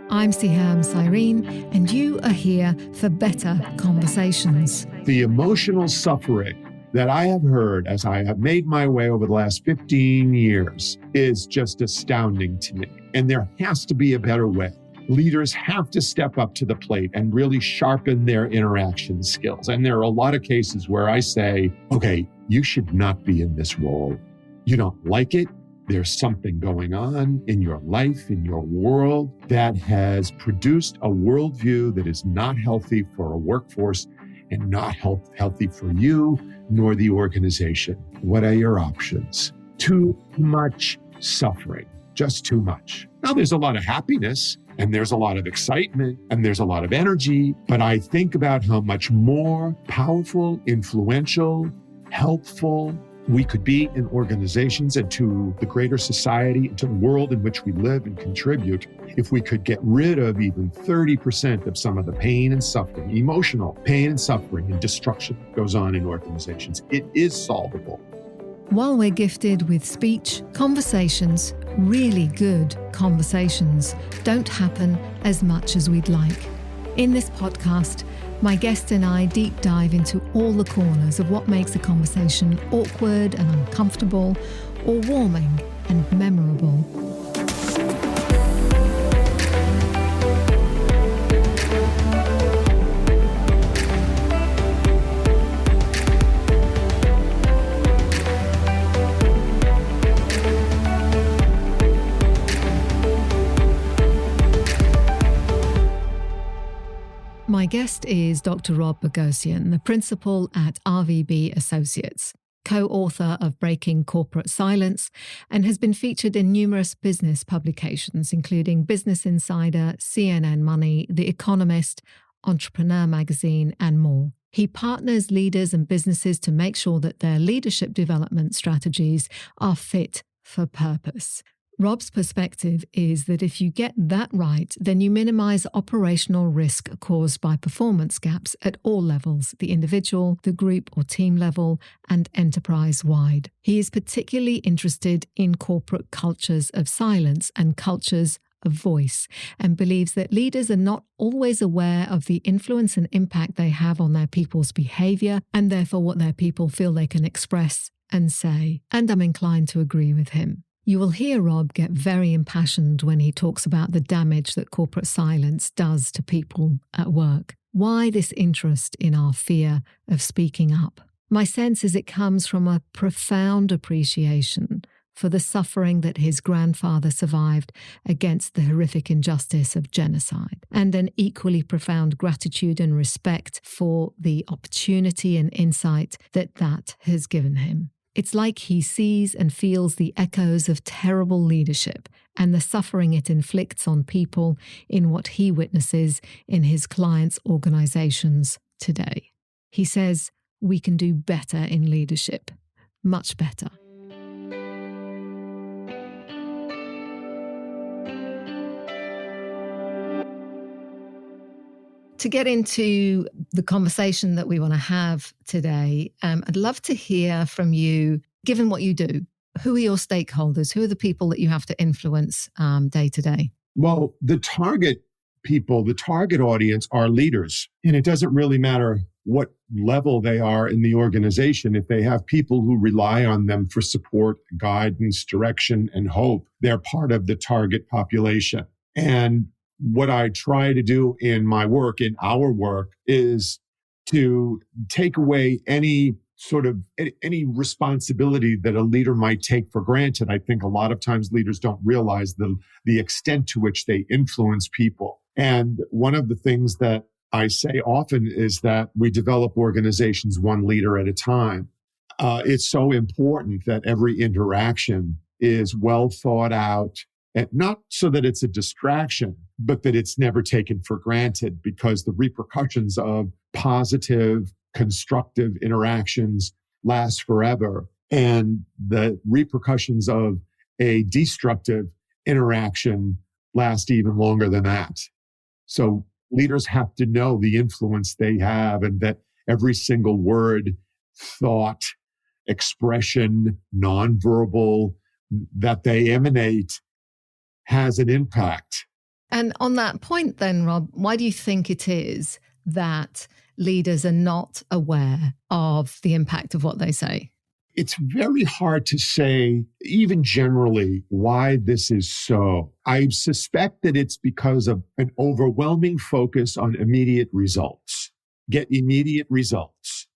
I'm Sehaam, Cyrene, and you are here for better conversations. The emotional suffering that I have heard as I have made my way over the last 15 years is just astounding to me. And there has to be a better way. Leaders have to step up to the plate and really sharpen their interaction skills. And there are a lot of cases where I say, okay, you should not be in this role. You don't like it. There's something going on in your life, in your world, that has produced a worldview that is not healthy for a workforce and not healthy for you nor the organization. What are your options? Too much suffering, just too much. Now, there's a lot of happiness and there's a lot of excitement and there's a lot of energy, but I think about how much more powerful, influential, helpful we could be in organizations and to the greater society, to the world in which we live and contribute, if we could get rid of even 30% of some of the pain and suffering, emotional pain and suffering and destruction that goes on in organizations. It is solvable. While we're gifted with speech, conversations, really good conversations, don't happen as much as we'd like. In this podcast, my guest and I deep dive into all the corners of what makes a conversation awkward and uncomfortable, or warming and memorable. My guest is Dr. Rob Bogosian, the principal at RVB Associates, co-author of Breaking Corporate Silence, and has been featured in numerous business publications, including Business Insider, CNN Money, The Economist, Entrepreneur Magazine, and more. He partners leaders and businesses to make sure that their leadership development strategies are fit for purpose. Rob's perspective is that if you get that right, then you minimize operational risk caused by performance gaps at all levels, the individual, the group or team level, and enterprise-wide. He is particularly interested in corporate cultures of silence and cultures of voice, and believes that leaders are not always aware of the influence and impact they have on their people's behaviour, and therefore what their people feel they can express and say. And I'm inclined to agree with him. You will hear Rob get very impassioned when he talks about the damage that corporate silence does to people at work. Why this interest in our fear of speaking up? My sense is it comes from a profound appreciation for the suffering that his grandfather survived against the horrific injustice of genocide, and an equally profound gratitude and respect for the opportunity and insight that has given him. It's like he sees and feels the echoes of terrible leadership and the suffering it inflicts on people in what he witnesses in his clients' organizations today. He says, we can do better in leadership, much better. To get into the conversation that we want to have today, I'd love to hear from you, given what you do. Who are your stakeholders? Who are the people that you have to influence day to day? Well, the target people, the target audience are leaders. And it doesn't really matter what level they are in the organization. If they have people who rely on them for support, guidance, direction, and hope, they're part of the target population. And what I try to do in my work, in our work, is to take away any responsibility that a leader might take for granted. I think a lot of times leaders don't realize the extent to which they influence people. And one of the things that I say often is that we develop organizations one leader at a time. It's so important that every interaction is well thought out, and not so that it's a distraction, but that it's never taken for granted, because the repercussions of positive, constructive interactions last forever. And the repercussions of a destructive interaction last even longer than that. So leaders have to know the influence they have, and that every single word, thought, expression, nonverbal that they emanate has an impact And on that point then, Rob, why do you think it is that leaders are not aware of the impact of what they say? It's very hard to say, even generally, why this is so. I suspect that it's because of an overwhelming focus on immediate results. Get immediate results.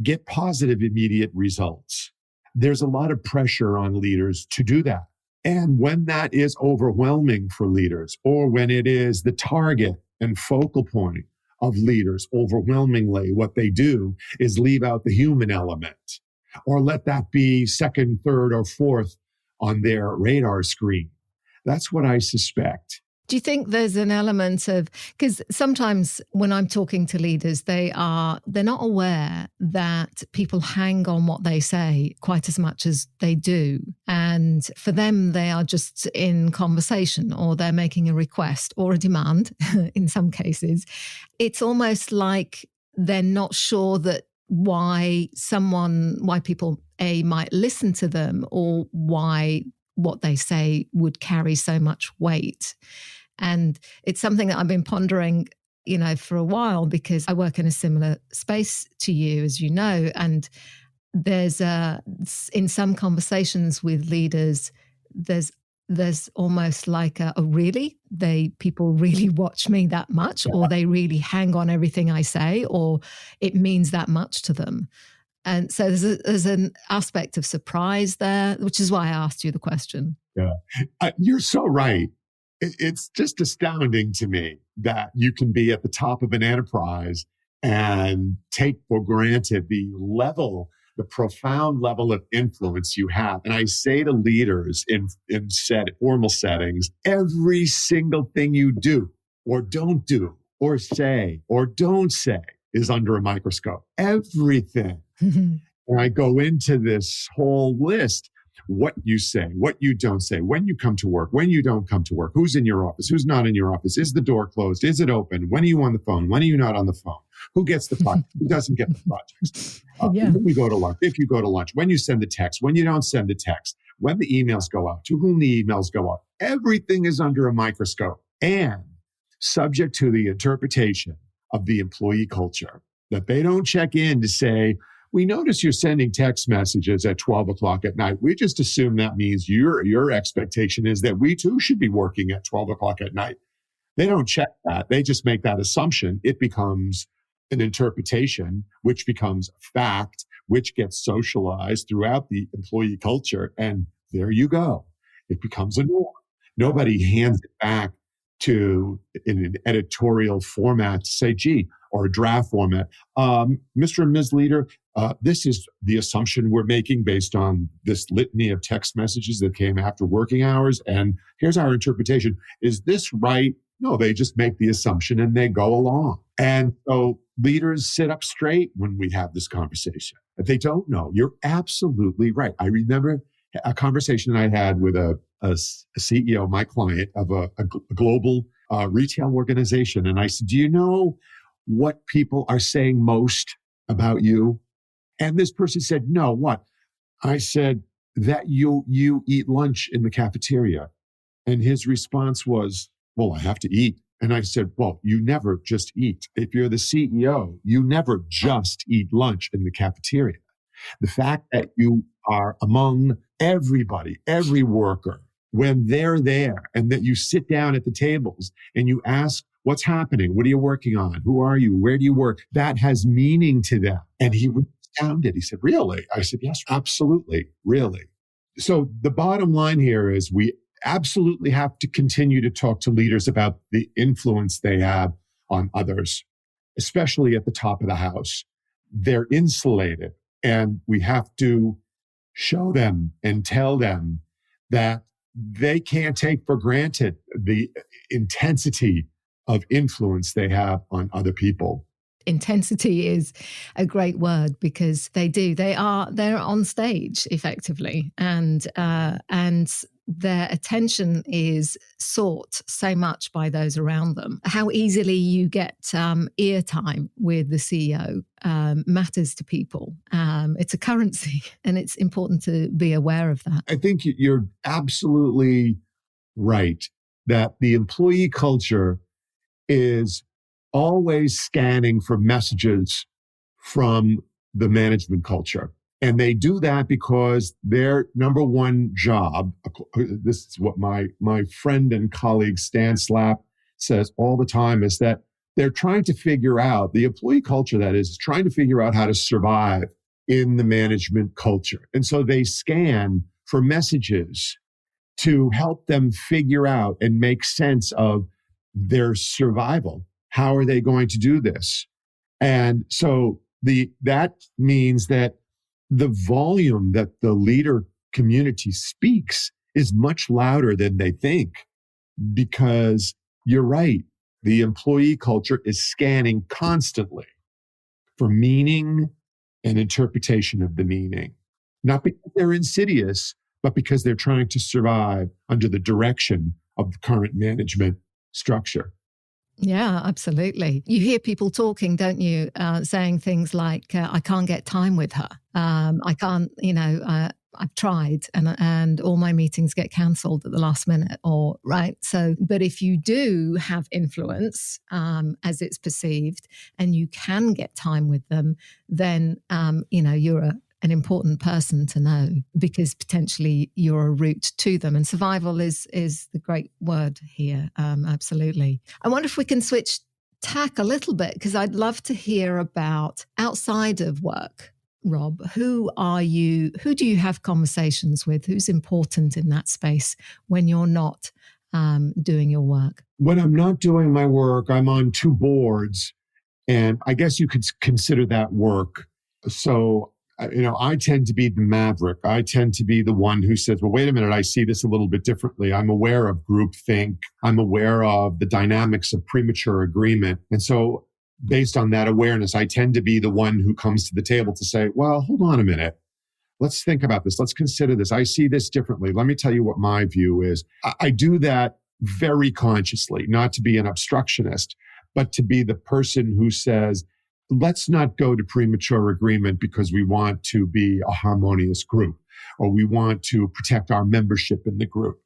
Get positive immediate results. There's a lot of pressure on leaders to do that. And when that is overwhelming for leaders, or when it is the target and focal point of leaders, overwhelmingly, what they do is leave out the human element, or let that be second, third, or fourth on their radar screen. That's what I suspect. Do you think there's an element of, because sometimes when I'm talking to leaders, they're not aware that people hang on what they say quite as much as they do. And for them, they are just in conversation, or they're making a request or a demand in some cases. It's almost like they're not sure that why people might listen to them, or why what they say would carry so much weight. And it's something that I've been pondering, for a while, because I work in a similar space to you, as you know, and there's in some conversations with leaders, there's almost like really? People really watch me that much, or they really hang on everything I say, or it means that much to them. And so there's an aspect of surprise there, which is why I asked you the question. Yeah, you're so right. It's just astounding to me that you can be at the top of an enterprise and take for granted the profound level of influence you have. And I say to leaders in formal settings, every single thing you do or don't do or say or don't say is under a microscope. Everything. And I go into this whole list. What you say, what you don't say, when you come to work, when you don't come to work, who's in your office, who's not in your office, is the door closed, is it open, when are you on the phone, when are you not on the phone, who gets the project, who doesn't get the projects, when we go to lunch, if you go to lunch, when you send the text, when you don't send the text, when the emails go out, to whom the emails go out. Everything is under a microscope and subject to the interpretation of the employee culture, that they don't check in to say, we notice you're sending text messages at 12 o'clock at night. We just assume that means your expectation is that we too should be working at 12 o'clock at night. They don't check that. They just make that assumption. It becomes an interpretation, which becomes fact, which gets socialized throughout the employee culture. And there you go. It becomes a norm. Nobody hands it back in an editorial format to say, gee, or a draft format. Mr. and Ms. Leader, this is the assumption we're making based on this litany of text messages that came after working hours. And here's our interpretation. Is this right? No, they just make the assumption and they go along. And so leaders sit up straight when we have this conversation. If they don't know, you're absolutely right. I remember a conversation I had with a CEO, my client, of a global retail organization. And I said, do you know what people are saying most about you? And this person said, no, what? I said, that you eat lunch in the cafeteria. And his response was, well, I have to eat. And I said, well, you never just eat. If you're the CEO, you never just eat lunch in the cafeteria. The fact that you are among everybody, every worker, when they're there, and that you sit down at the tables and you ask, what's happening? What are you working on? Who are you? Where do you work? That has meaning to them. And he was astounded. He said, really? I said, yes, absolutely. Really. So the bottom line here is we absolutely have to continue to talk to leaders about the influence they have on others, especially at the top of the house. They're insulated, and we have to show them and tell them that they can't take for granted the intensity of influence they have on other people. Intensity is a great word, because they're on stage effectively, and their attention is sought so much by those around them. How easily you get ear time with the CEO matters to people. It's a currency, and it's important to be aware of that. I think you're absolutely right that the employee culture is always scanning for messages from the management culture. And they do that because their number one job, this is what my friend and colleague Stan Slapp says all the time, is that they're trying to figure out, the employee culture that is trying to figure out how to survive in the management culture. And so they scan for messages to help them figure out and make sense of their survival. How are they going to do this? And so that means that the volume that the leader community speaks is much louder than they think, because you're right. The employee culture is scanning constantly for meaning and interpretation of the meaning, not because they're insidious, but because they're trying to survive under the direction of the current management structure. Yeah, absolutely. You hear people talking, don't you, saying things like, I can't get time with her. I can't, I've tried and all my meetings get cancelled at the last minute, or right. So, but if you do have influence, as it's perceived, and you can get time with them, then, you're an important person to know, because potentially you're a route to them. And survival is the great word here. Absolutely. I wonder if we can switch tack a little bit, because I'd love to hear about outside of work. Rob, who are you? Who do you have conversations with? Who's important in that space when you're not doing your work? When I'm not doing my work, I'm on 2 boards, and I guess you could consider that work. So, I tend to be the maverick. I tend to be the one who says, well, wait a minute, I see this a little bit differently. I'm aware of groupthink. I'm aware of the dynamics of premature agreement. And so based on that awareness, I tend to be the one who comes to the table to say, well, hold on a minute. Let's think about this. Let's consider this. I see this differently. Let me tell you what my view is. I do that very consciously, not to be an obstructionist, but to be the person who says, let's not go to premature agreement because we want to be a harmonious group, or we want to protect our membership in the group.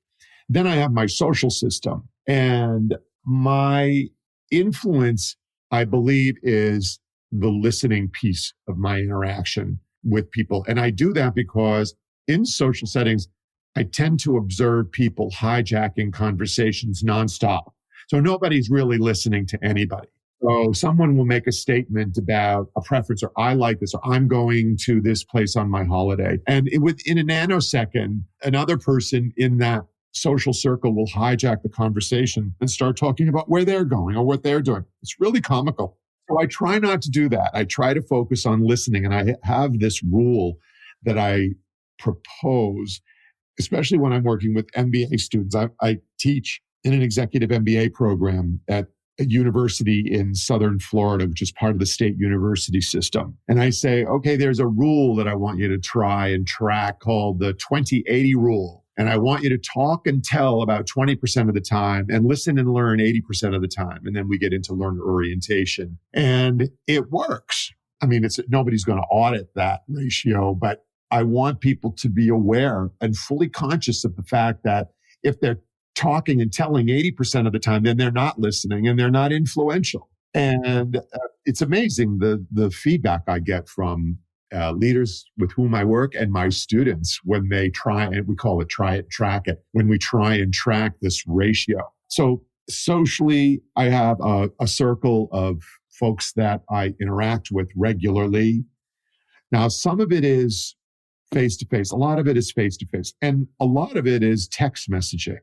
Then I have my social system, and my influence, I believe, is the listening piece of my interaction with people. And I do that because in social settings, I tend to observe people hijacking conversations nonstop. So nobody's really listening to anybody. So someone will make a statement about a preference, or I like this, or I'm going to this place on my holiday. And within a nanosecond, another person in that social circle will hijack the conversation and start talking about where they're going or what they're doing. It's really comical. So I try not to do that. I try to focus on listening. And I have this rule that I propose, especially when I'm working with MBA students. I teach in an executive MBA program at a university in Southern Florida, which is part of the state university system. And I say, okay, there's a rule that I want you to try and track called the 20-80 rule. And I want you to talk and tell about 20% of the time and listen and learn 80% of the time. And then we get into learner orientation. And it works. I mean, nobody's going to audit that ratio, but I want people to be aware and fully conscious of the fact that if they're talking and telling 80% of the time, then they're not listening and they're not influential. And it's amazing the feedback I get from leaders with whom I work and my students when they try, and we call it try it, track it, when we try and track this ratio. So socially, I have a circle of folks that I interact with regularly. Now, some of it is face-to-face. A lot of it is face-to-face. And a lot of it is text messaging.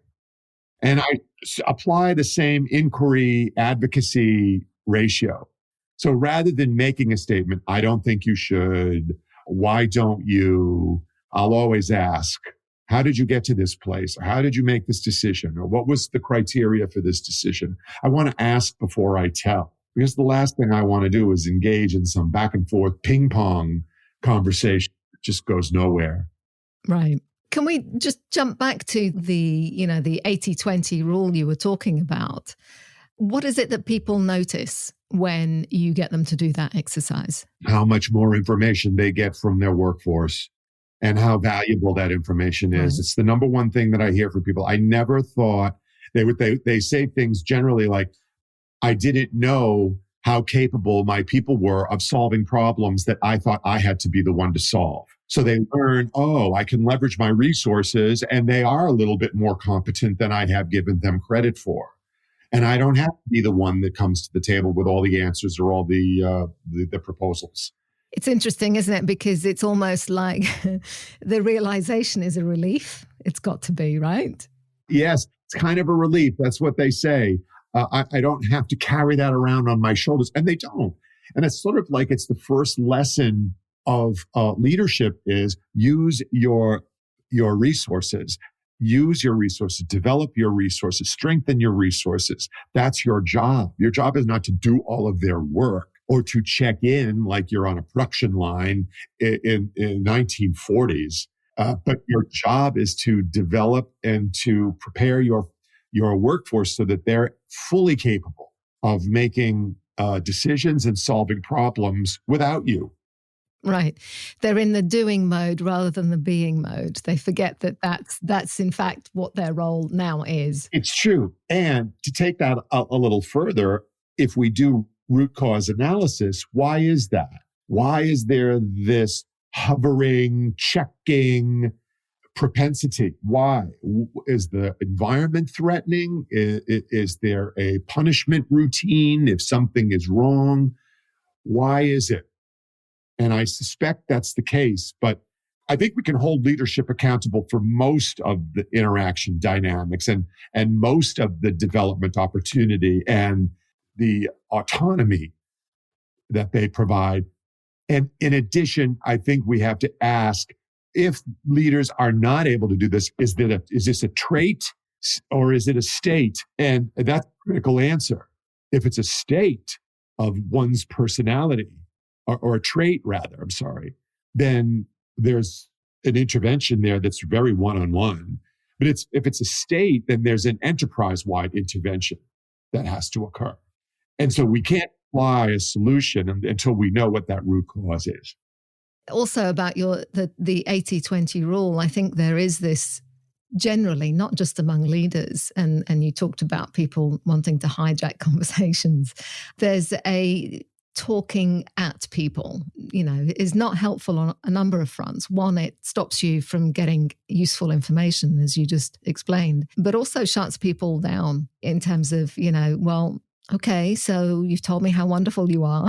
And I apply the same inquiry advocacy ratio. So rather than making a statement, I don't think you should, why don't you, I'll always ask, how did you get to this place? Or how did you make this decision? Or what was the criteria for this decision? I want to ask before I tell, because the last thing I want to do is engage in some back and forth ping pong conversation that just goes nowhere. Right. Can we just jump back to the 80-20 rule you were talking about? What is it that people notice when you get them to do that exercise? How much more information they get from their workforce and how valuable that information is. Right. It's the number one thing that I hear from people. I never thought They say things generally like, I didn't know how capable my people were of solving problems that I thought I had to be the one to solve. So they learn, oh, I can leverage my resources, and they are a little bit more competent than I have given them credit for. And I don't have to be the one that comes to the table with all the answers or all the proposals. It's interesting, isn't it? Because it's almost like the realization is a relief. It's got to be, right? Yes, it's kind of a relief. That's what they say. I don't have to carry that around on my shoulders. And they don't. And it's sort of like it's the first lesson of leadership is use your resources. Use your resources, develop your resources, strengthen your resources. That's your job. Your job is not to do all of their work or to check in like you're on a production line in 1940s. But your job is to develop and to prepare your workforce so that they're fully capable of making decisions and solving problems without you. Right. They're in the doing mode rather than the being mode. They forget that that's in fact what their role now is. It's true. And to take that a little further, if we do root cause analysis, why is that? Why is there this hovering, checking propensity? Why? Is the environment threatening? Is there a punishment routine if something is wrong? Why is it? And I suspect that's the case, but I think we can hold leadership accountable for most of the interaction dynamics and most of the development opportunity and the autonomy that they provide. And in addition, I think we have to ask, if leaders are not able to do this, is this a trait or is it a state? And that's a critical answer. If it's a state of one's personality, or a trait rather, then there's an intervention there that's very one-on-one. But if it's a state, then there's an enterprise-wide intervention that has to occur. And so we can't apply a solution until we know what that root cause is. Also about the 80-20 rule, I think there is this generally, not just among leaders, and you talked about people wanting to hijack conversations. There's a talking at people, is not helpful on a number of fronts. One, it stops you from getting useful information, as you just explained, but also shuts people down in terms of, well, okay, so you've told me how wonderful you are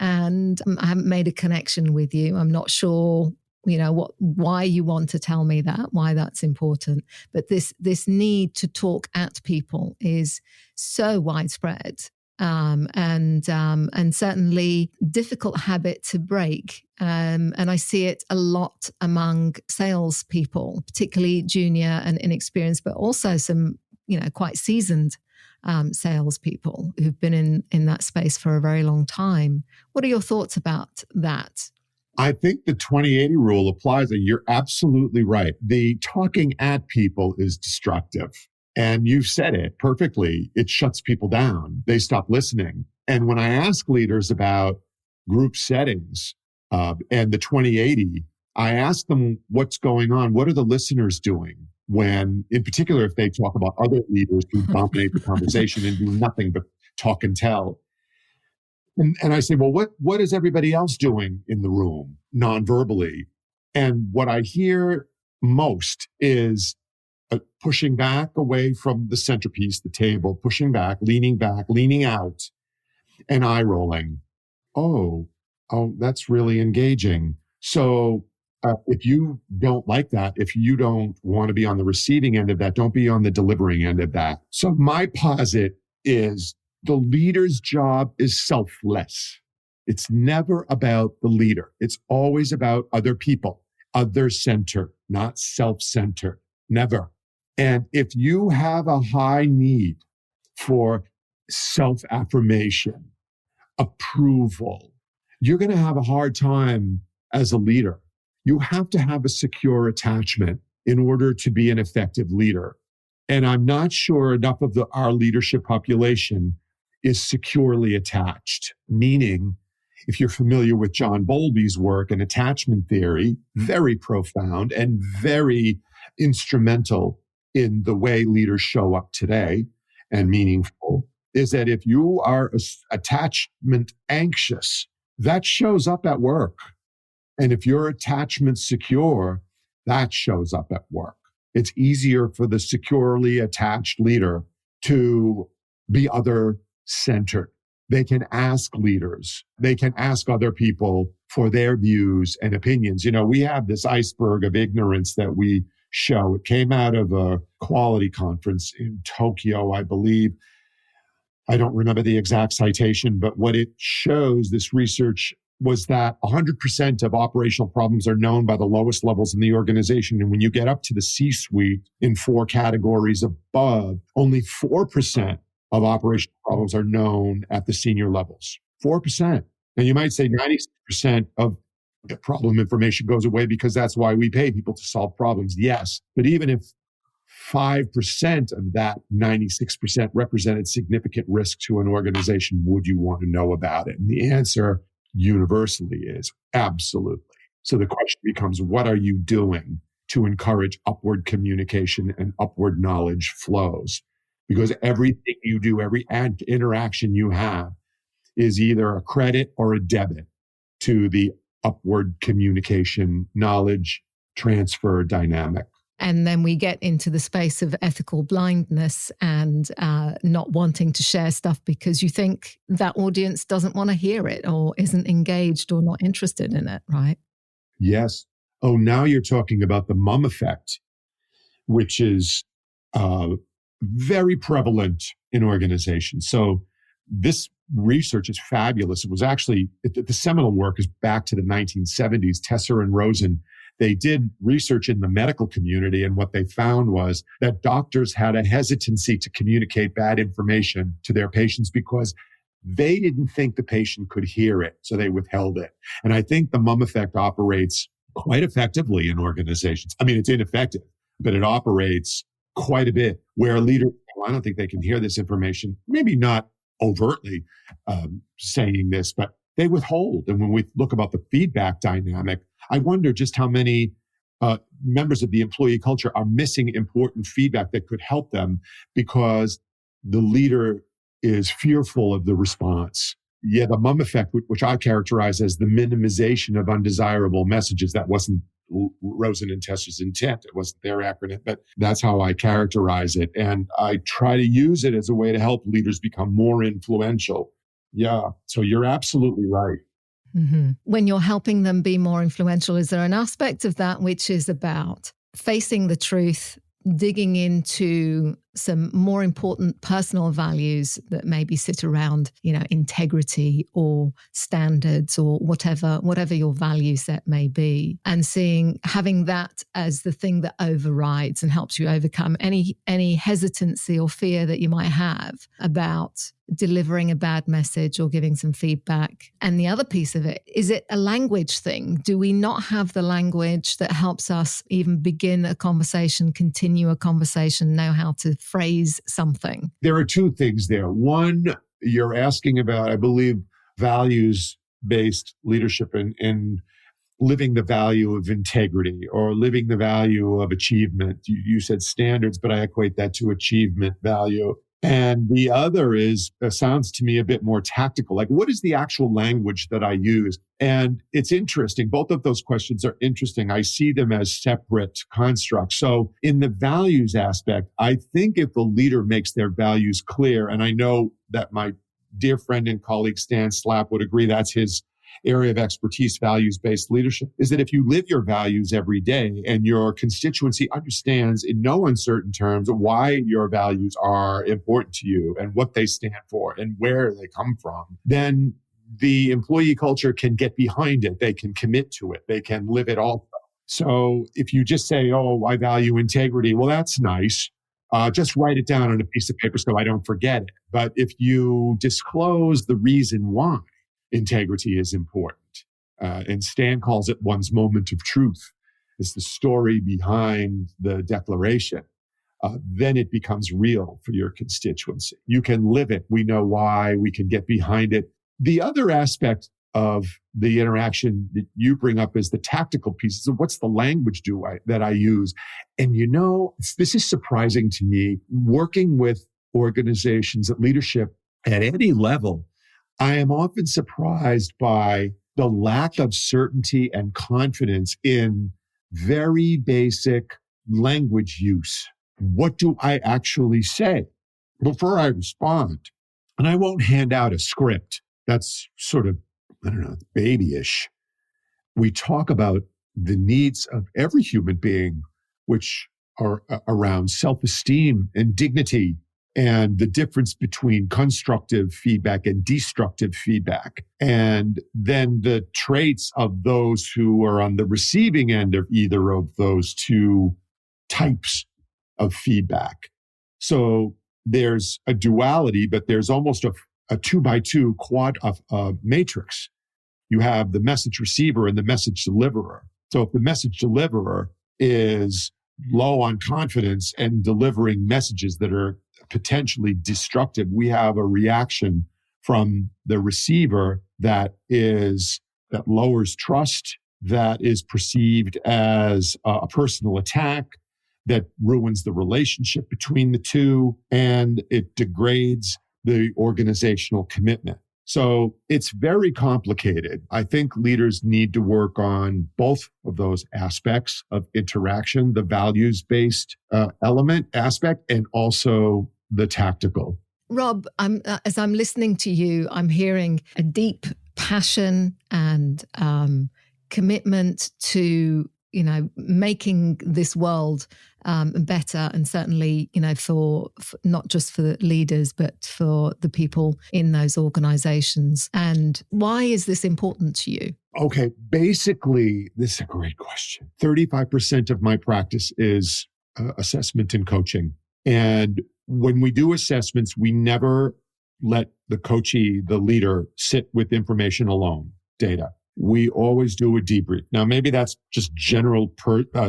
and I haven't made a connection with you. I'm not sure, why you want to tell me that, why that's important. But this need to talk at people is so widespread. And certainly difficult habit to break. And I see it a lot among salespeople, particularly junior and inexperienced, but also some, quite seasoned salespeople who've been in that space for a very long time. What are your thoughts about that? I think the 20/80 rule applies, and you're absolutely right. The talking at people is destructive. And you've said it perfectly. It shuts people down. They stop listening. And when I ask leaders about group settings and the 20/80, I ask them what's going on. What are the listeners doing when, in particular, if they talk about other leaders who dominate the conversation and do nothing but talk and tell? And I say, well, what is everybody else doing in the room non-verbally? And what I hear most is pushing back away from the centerpiece, the table, pushing back, leaning out, and eye rolling. Oh, that's really engaging. So if you don't like that, if you don't want to be on the receiving end of that, don't be on the delivering end of that. So my posit is the leader's job is selfless. It's never about the leader. It's always about other people, other-centered, not self-centered. Never. And if you have a high need for self-affirmation, approval, you're going to have a hard time as a leader. You have to have a secure attachment in order to be an effective leader. And I'm not sure enough of our leadership population is securely attached, meaning if you're familiar with John Bowlby's work in attachment theory, very profound and very instrumental in the way leaders show up today and meaningful is that if you are attachment anxious, that shows up at work. And if you're attachment secure, that shows up at work. It's easier for the securely attached leader to be other centered. They can ask leaders, they can ask other people for their views and opinions. You know, we have this iceberg of ignorance that we show. It came out of a quality conference in Tokyo, I believe. I don't remember the exact citation, but what it shows, this research, was that 100% of operational problems are known by the lowest levels in the organization. And when you get up to the C-suite in 4 categories above, only 4% of operational problems are known at the senior levels. 4%. And you might say 96% of the problem information goes away because that's why we pay people to solve problems. Yes. But even if 5% of that 96% represented significant risk to an organization, would you want to know about it? And the answer universally is absolutely. So the question becomes, what are you doing to encourage upward communication and upward knowledge flows? Because everything you do, every interaction you have is either a credit or a debit to the upward communication, knowledge transfer dynamic. And then we get into the space of ethical blindness and not wanting to share stuff because you think that audience doesn't want to hear it or isn't engaged or not interested in it, right? Yes. Oh, now you're talking about the mum effect, which is very prevalent in organizations. So this research is fabulous. It was actually, the seminal work is back to the 1970s. Tesser and Rosen, they did research in the medical community, and what they found was that doctors had a hesitancy to communicate bad information to their patients because they didn't think the patient could hear it, so they withheld it. And I think the mum effect operates quite effectively in organizations. I mean, it's ineffective, but it operates quite a bit where a leader, well, I don't think they can hear this information, maybe not overtly saying this, but they withhold. And when we look about the feedback dynamic, I wonder just how many members of the employee culture are missing important feedback that could help them because the leader is fearful of the response. Yeah, the mum effect, which I characterize as the minimization of undesirable messages. That wasn't Rosen and Tesser's intent. It wasn't their acronym, but that's how I characterize it. And I try to use it as a way to help leaders become more influential. Yeah, so you're absolutely right. Mm-hmm. When you're helping them be more influential, is there an aspect of that which is about facing the truth, digging into some more important personal values that maybe sit around, integrity or standards or whatever your value set may be, and having that as the thing that overrides and helps you overcome any hesitancy or fear that you might have about delivering a bad message or giving some feedback. And the other piece of it, is it a language thing? Do we not have the language that helps us even begin a conversation, continue a conversation, know how to phrase something? There are two things there. One, you're asking about, I believe, values-based leadership and living the value of integrity or living the value of achievement. You said standards, but I equate that to achievement value. And the other sounds to me a bit more tactical. Like, what is the actual language that I use? And it's interesting. Both of those questions are interesting. I see them as separate constructs. So in the values aspect, I think if the leader makes their values clear, and I know that my dear friend and colleague Stan Slapp would agree that's his area of expertise, values-based leadership, is that if you live your values every day and your constituency understands in no uncertain terms why your values are important to you and what they stand for and where they come from, then the employee culture can get behind it. They can commit to it. They can live it also. So if you just say, oh, I value integrity, well, that's nice. Just write it down on a piece of paper so I don't forget it. But if you disclose the reason why integrity is important, and Stan calls it one's moment of truth, it's the story behind the declaration, then it becomes real for your constituency. You can live it. We know why. We can get behind it. The other aspect of the interaction that you bring up is the tactical pieces of what's the language that I use. And this is surprising to me. Working with organizations at leadership at any level, I am often surprised by the lack of certainty and confidence in very basic language use. What do I actually say before I respond? And I won't hand out a script. That's sort of, babyish. We talk about the needs of every human being, which are around self-esteem and dignity, and the difference between constructive feedback and destructive feedback. And then the traits of those who are on the receiving end of either of those two types of feedback. So there's a duality, but there's almost a 2x2 quad of matrix. You have the message receiver and the message deliverer. So if the message deliverer is low on confidence and delivering messages that are potentially destructive, we have a reaction from the receiver that lowers trust, that is perceived as a personal attack, that ruins the relationship between the two, and it degrades the organizational commitment. So it's very complicated. I think leaders need to work on both of those aspects of interaction, the values-based aspect, and also the tactical. Rob, as I'm listening to you, I'm hearing a deep passion and commitment to making this world better, and certainly, for not just for the leaders, but for the people in those organizations. And why is this important to you? Okay, basically, this is a great question. 35% of my practice is assessment and coaching. And when we do assessments, we never let the coachee, the leader, sit with information alone, data. We always do a debrief. Now, maybe that's just general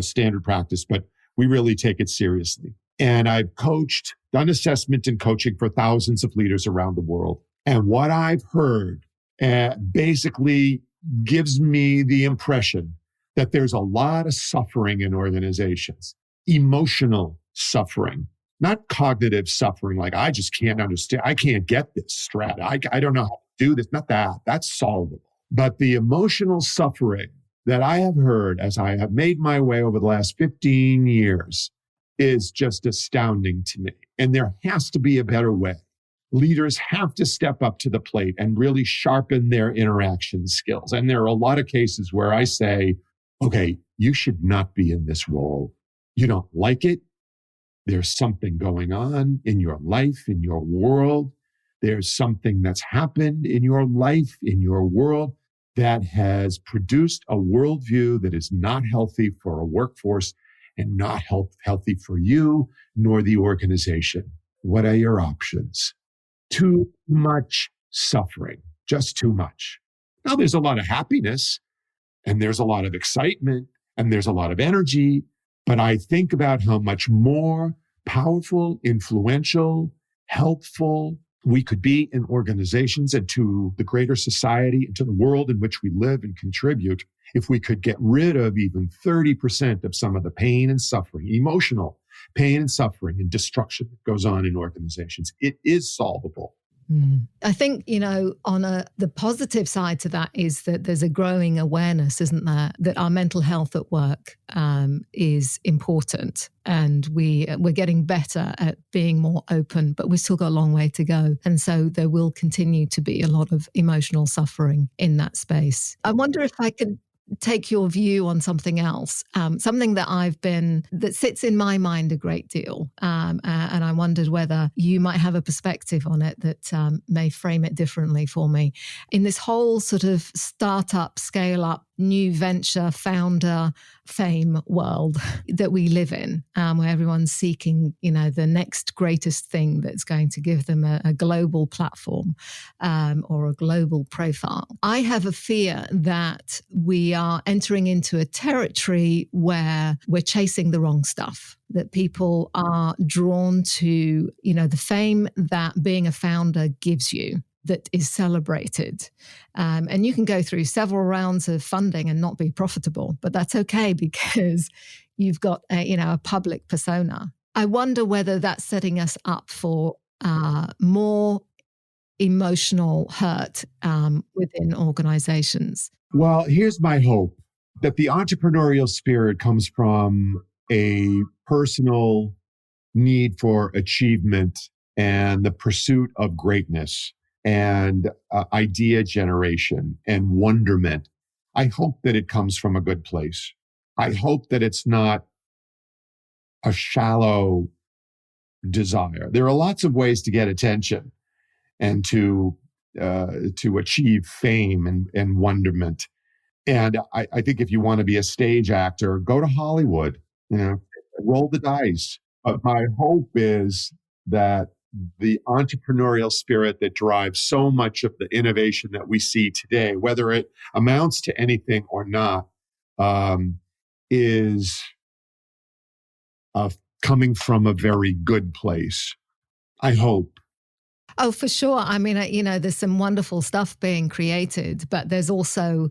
standard practice, but we really take it seriously. And I've done assessment and coaching for thousands of leaders around the world. And what I've heard basically gives me the impression that there's a lot of suffering in organizations, emotional suffering, not cognitive suffering, like I just can't understand, I can't get this strat, I don't know how to do this, not that, that's solvable. But the emotional suffering that I have heard as I have made my way over the last 15 years is just astounding to me. And there has to be a better way. Leaders have to step up to the plate and really sharpen their interaction skills. And there are a lot of cases where I say, okay, you should not be in this role. You don't like it. There's something going on in your life, in your world. There's something that's happened in your life, in your world, that has produced a worldview that is not healthy for a workforce and not healthy for you nor the organization. What are your options? Too much suffering, just too much. Now, there's a lot of happiness and there's a lot of excitement and there's a lot of energy, but I think about how much more powerful, influential, helpful we could be in organizations and to the greater society and to the world in which we live and contribute if we could get rid of even 30% of some of the pain and suffering, emotional pain and suffering and destruction that goes on in organizations. It is solvable. I think, on the positive side to that is that there's a growing awareness, isn't there, that our mental health at work is important. And we're getting better at being more open, but we've still got a long way to go. And so there will continue to be a lot of emotional suffering in that space. I wonder if I could take your view on something else, something that sits in my mind a great deal. And I wondered whether you might have a perspective on it that may frame it differently for me. In this whole sort of startup, scale up, new venture, founder, fame world that we live in, where everyone's seeking, the next greatest thing that's going to give them a global platform or a global profile. I have a fear that we are entering into a territory where we're chasing the wrong stuff, that people are drawn to, the fame that being a founder gives you. that is celebrated. And you can go through several rounds of funding and not be profitable, but that's okay because you've got a public persona. I wonder whether that's setting us up for more emotional hurt within organizations. Well, here's my hope, that the entrepreneurial spirit comes from a personal need for achievement and the pursuit of greatness and idea generation and wonderment. I hope that it comes from a good place. I hope that it's not a shallow desire. There are lots of ways to get attention and to achieve fame and wonderment. And I think if you want to be a stage actor, go to Hollywood, roll the dice. But my hope is that the entrepreneurial spirit that drives so much of the innovation that we see today, whether it amounts to anything or not, is coming from a very good place. I hope. Oh, for sure. I mean, there's some wonderful stuff being created, but there's also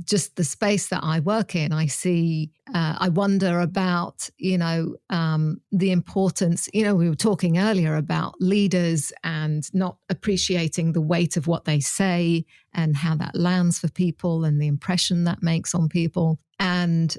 just the space that I work in. I wonder about, the importance, we were talking earlier about leaders and not appreciating the weight of what they say and how that lands for people and the impression that makes on people.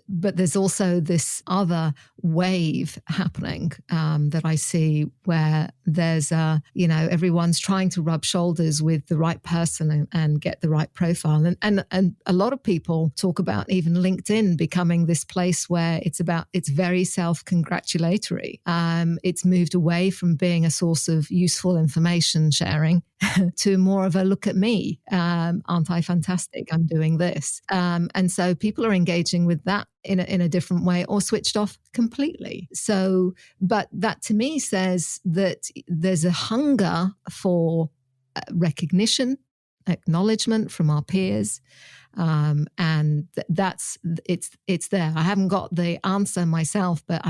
But there's also this other wave happening that I see where there's everyone's trying to rub shoulders with the right person and get the right profile. And a lot of people talk about even LinkedIn becoming this place where it's very self-congratulatory. It's moved away from being a source of useful information sharing to more of a look at me. Aren't I fantastic? I'm doing this. And so people are engaging with that in a different way or switched off completely. So, but that to me says that there's a hunger for recognition, acknowledgement from our peers. And it's there. I haven't got the answer myself, but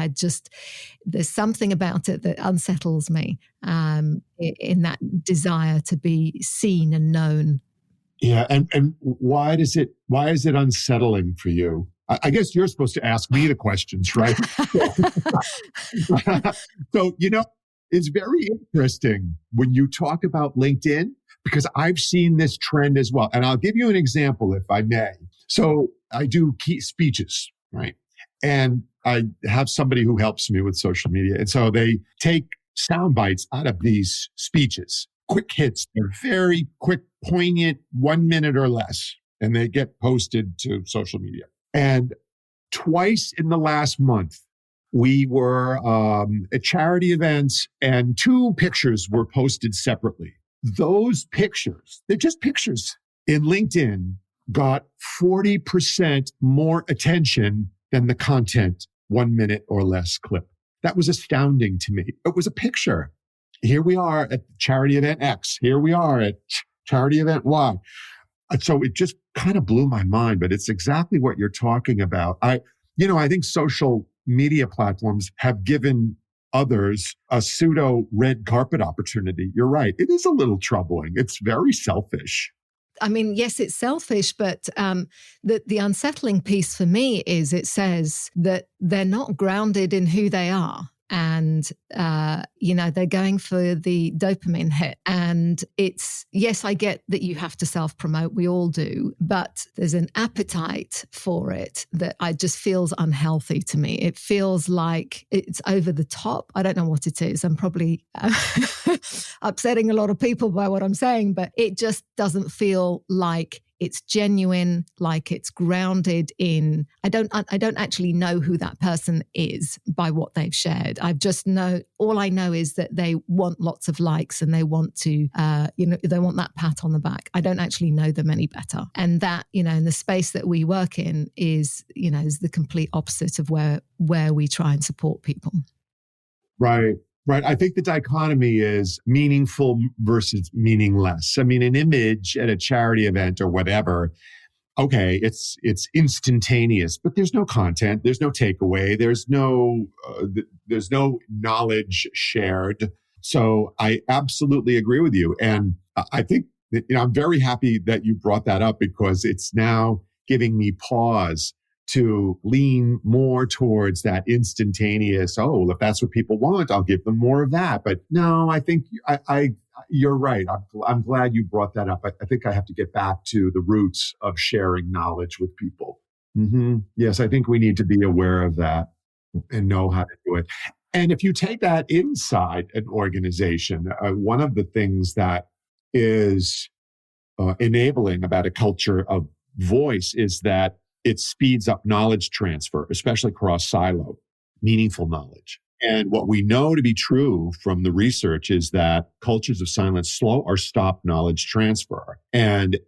there's something about it that unsettles me in that desire to be seen and known. Yeah, and why is it unsettling for you? I guess you're supposed to ask me the questions, right? So, it's very interesting when you talk about LinkedIn, because I've seen this trend as well. And I'll give you an example, if I may. So I do key speeches, right? And I have somebody who helps me with social media. And so they take sound bites out of these speeches, quick hits. They're very quick, poignant, 1 minute or less. And they get posted to social media. And twice in the last month, we were at charity events and 2 pictures were posted separately. Those pictures, they're just pictures, in LinkedIn got 40% more attention than the content 1 minute or less clip. That was astounding to me. It was a picture. Here we are at charity event X. Here we are at charity event Y. So it just kind of blew my mind, but it's exactly what you're talking about. I think social media platforms have given others a pseudo red carpet opportunity. You're right. It is a little troubling. It's very selfish. I mean, yes, it's selfish, but the unsettling piece for me is it says that they're not grounded in who they are. And, they're going for the dopamine hit. And yes, I get that you have to self-promote. We all do. But there's an appetite for it that just feels unhealthy to me. It feels like it's over the top. I don't know what it is. I'm probably upsetting a lot of people by what I'm saying, but it just doesn't feel like it's genuine, like it's grounded in, I don't actually know who that person is by what they've shared. All I know is that they want lots of likes and they want to, they want that pat on the back. I don't actually know them any better. And that, in the space that we work in is the complete opposite of where we try and support people. Right. Right. I think the dichotomy is meaningful versus meaningless. I mean, an image at a charity event or whatever, okay, it's instantaneous, but there's no content, there's no takeaway, there's no knowledge shared. So I absolutely agree with you. And I think I'm very happy that you brought that up because it's now giving me pause to lean more towards that instantaneous, oh, if that's what people want, I'll give them more of that. But no, I think you're right. I'm glad you brought that up. I think I have to get back to the roots of sharing knowledge with people. Yes, I think we need to be aware of that and know how to do it. And if you take that inside an organization, one of the things that is enabling about a culture of voice is that it speeds up knowledge transfer, especially cross silo, meaningful knowledge. And what we know to be true from the research is that cultures of silence slow or stop knowledge transfer. And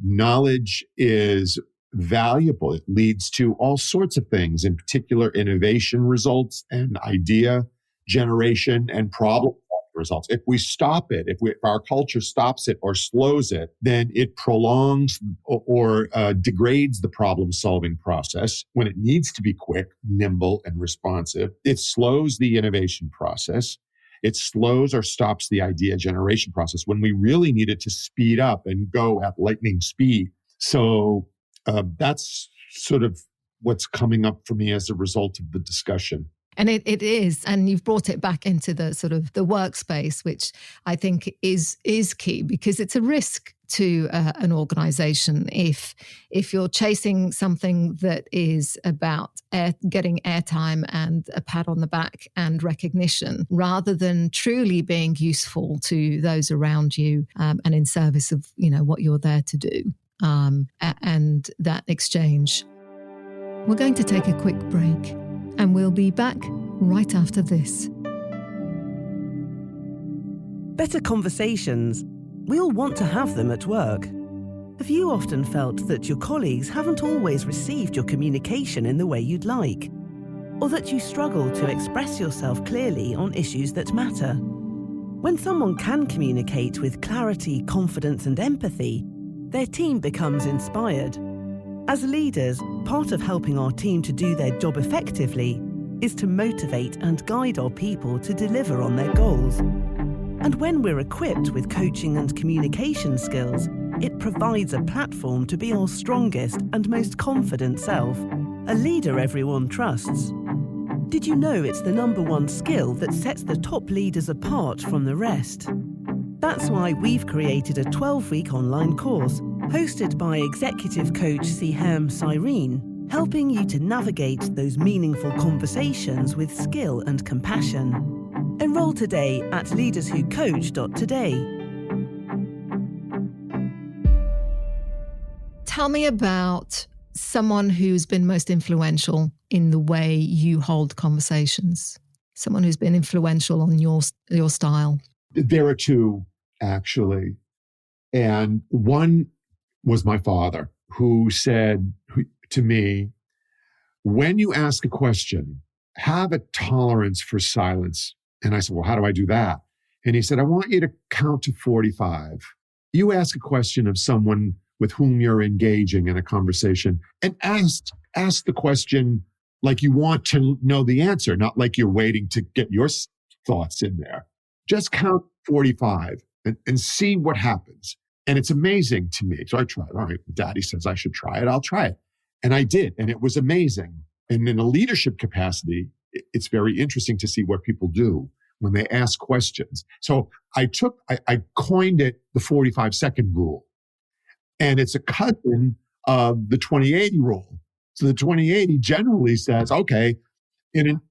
knowledge is valuable. It leads to all sorts of things, in particular innovation results and idea generation and problem results. If we stop it, if our culture stops it or slows it, then it prolongs or degrades the problem-solving process when it needs to be quick, nimble, and responsive. It slows the innovation process. It slows or stops the idea generation process when we really need it to speed up and go at lightning speed. So that's sort of what's coming up for me as a result of the discussion. And it is, and you've brought it back into the sort of the workspace, which I think is key, because it's a risk to an organization if you're chasing something that is about getting airtime and a pat on the back and recognition, rather than truly being useful to those around you and in service of what you're there to do, and that exchange. We're going to take a quick break. And we'll be back right after this. Better conversations. We all want to have them at work. Have you often felt that your colleagues haven't always received your communication in the way you'd like? Or that you struggle to express yourself clearly on issues that matter? When someone can communicate with clarity, confidence, and empathy, their team becomes inspired. As leaders, part of helping our team to do their job effectively is to motivate and guide our people to deliver on their goals. And when we're equipped with coaching and communication skills, it provides a platform to be our strongest and most confident self, a leader everyone trusts. Did you know it's the #1 skill that sets the top leaders apart from the rest? That's why we've created a 12-week online course hosted by executive coach Sehaam Cyrene, helping you to navigate those meaningful conversations with skill and compassion. Enroll today at leaderswhocoach.today. Tell me about someone who's been most influential in the way you hold conversations. Someone who's been influential on your style. There are two, actually. And one was my father, who said to me, when you ask a question, have a tolerance for silence. And I said, well, how do I do that? And he said, I want you to count to 45. You ask a question of someone with whom you're engaging in a conversation and ask the question like you want to know the answer, not like you're waiting to get your thoughts in there. Just count 45 and see what happens. And it's amazing to me. So I tried. All right, Daddy says I should try it. I'll try it. And I did. And it was amazing. And in a leadership capacity, it's very interesting to see what people do when they ask questions. So I coined it the 45-second rule. And it's a cousin of the 20-80 rule. So the 20-80 generally says, okay, in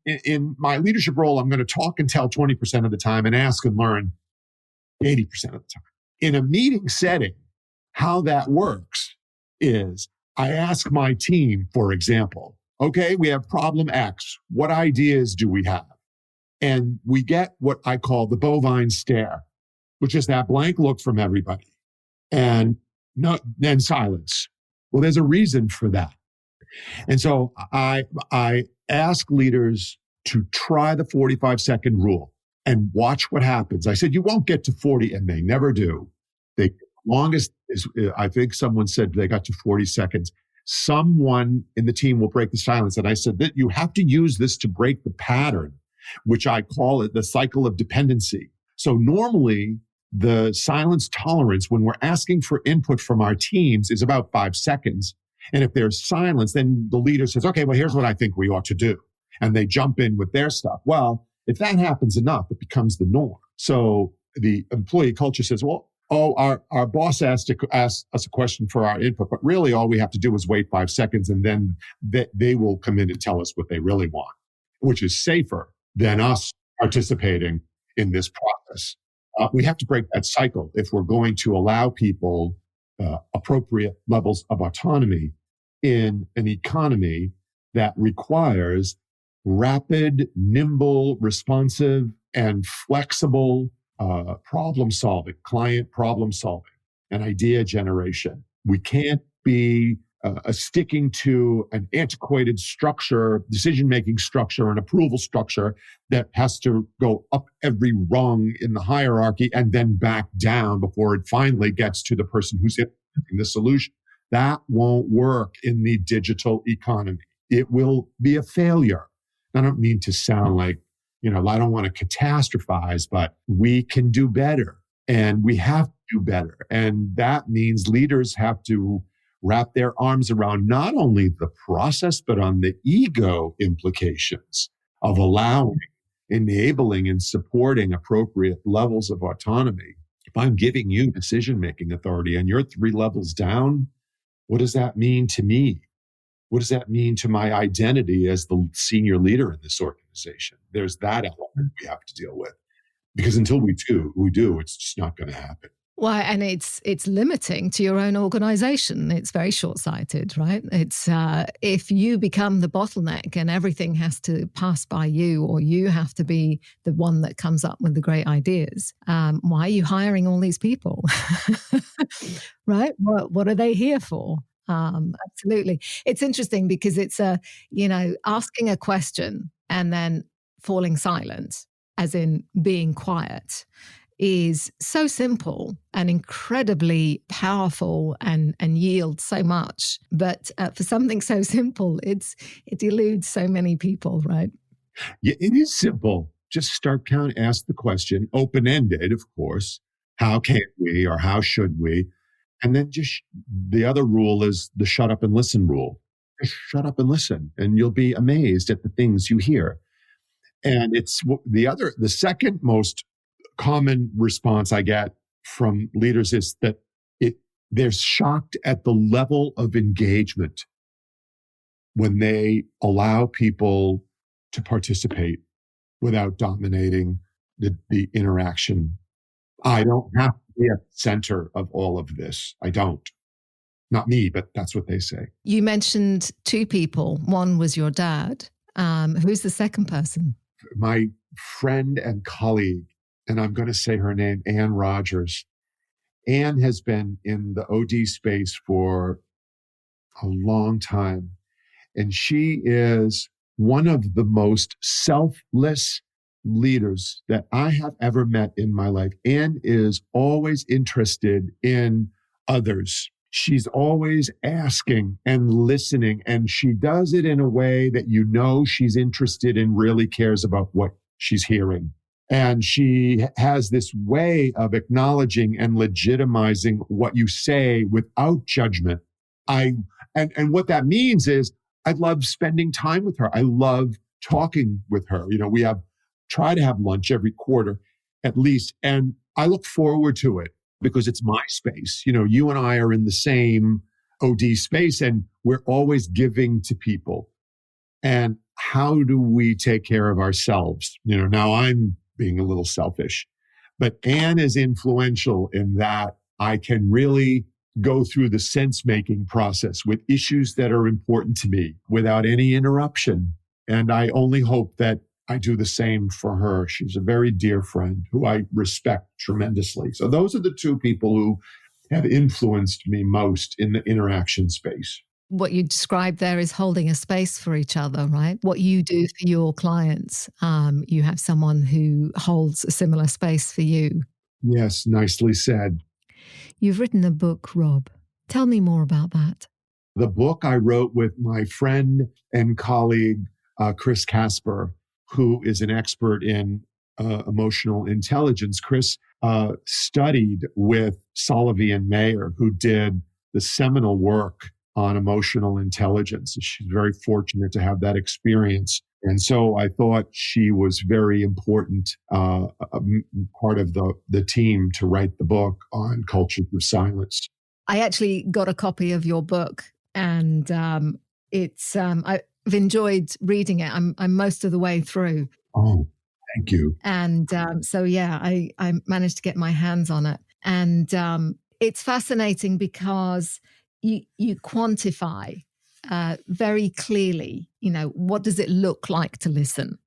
my leadership role, I'm going to talk and tell 20% of the time and ask and learn 80% of the time. In a meeting setting, how that works is I ask my team, for example, okay, we have problem X. What ideas do we have? And we get what I call the bovine stare, which is that blank look from everybody and silence. Well, there's a reason for that. And so I ask leaders to try the 45-second rule and watch what happens. I said, you won't get to 40, and they never do. The longest is, I think someone said they got to 40 seconds. Someone in the team will break the silence. And I said that you have to use this to break the pattern, which I call it the cycle of dependency. So normally the silence tolerance when we're asking for input from our teams is about 5 seconds. And if there's silence, then the leader says, okay, well, here's what I think we ought to do. And they jump in with their stuff. Well, if that happens enough, it becomes the norm. So the employee culture says, well, our boss asked us a question for our input, but really all we have to do is wait 5 seconds and then they will come in and tell us what they really want, which is safer than us participating in this process. We have to break that cycle if we're going to allow people appropriate levels of autonomy in an economy that requires rapid, nimble, responsive, and flexible problem solving, client problem solving, and idea generation. We can't be sticking to an antiquated structure, decision-making structure, and approval structure that has to go up every rung in the hierarchy and then back down before it finally gets to the person who's implementing the solution. That won't work in the digital economy. It will be a failure. I don't mean to sound like, I don't want to catastrophize, but we can do better and we have to do better. And that means leaders have to wrap their arms around not only the process, but on the ego implications of allowing, enabling, and supporting appropriate levels of autonomy. If I'm giving you decision-making authority and you're 3 levels down, what does that mean to me? What does that mean to my identity as the senior leader in this organization? There's that element we have to deal with. Because until we do, it's just not going to happen. Well, and it's limiting to your own organization. It's very short-sighted, right? It's if you become the bottleneck and everything has to pass by you, or you have to be the one that comes up with the great ideas, why are you hiring all these people? Right? What are they here for? Absolutely. It's interesting because it's asking a question and then falling silent, as in being quiet, is so simple and incredibly powerful and yields so much. But for something so simple, it eludes so many people, right? Yeah, it is simple. Just start count, ask the question, open-ended, of course. How can we or how should we? And then just the other rule is the shut up and listen rule. Just shut up and listen, and you'll be amazed at the things you hear. And it's the second most common response I get from leaders is that they're shocked at the level of engagement when they allow people to participate without dominating the interaction. I don't have to be at the center of all of this. I don't. Not me, but that's what they say. You mentioned 2 people. One was your dad. Who's the second person? My friend and colleague, and I'm going to say her name, Ann Rogers. Ann has been in the OD space for a long time, and she is one of the most selfless leaders that I have ever met in my life. Ann is always interested in others. She's always asking and listening, and she does it in a way that she's interested and really cares about what she's hearing. And she has this way of acknowledging and legitimizing what you say without judgment. And what that means is I love spending time with her. I love talking with her. We try to have lunch every quarter at least. And I look forward to it because it's my space. You and I are in the same OD space and we're always giving to people. And how do we take care of ourselves? Now I'm being a little selfish, but Ann is influential in that I can really go through the sense-making process with issues that are important to me without any interruption. And I only hope that I do the same for her. She's a very dear friend who I respect tremendously. So those are the 2 people who have influenced me most in the interaction space. What you described there is holding a space for each other, right? What you do for your clients, you have someone who holds a similar space for you. Yes, nicely said. You've written a book, Rob. Tell me more about that. The book I wrote with my friend and colleague, Chris Casper, who is an expert in emotional intelligence. Chris studied with Solovey and Mayer, who did the seminal work on emotional intelligence. She's very fortunate to have that experience. And so I thought she was very important, part of the team to write the book on culture through silence. I actually got a copy of your book, and I've enjoyed reading it. I'm most of the way through. Oh, thank you. And I managed to get my hands on it. And it's fascinating because you quantify very clearly, what does it look like to listen?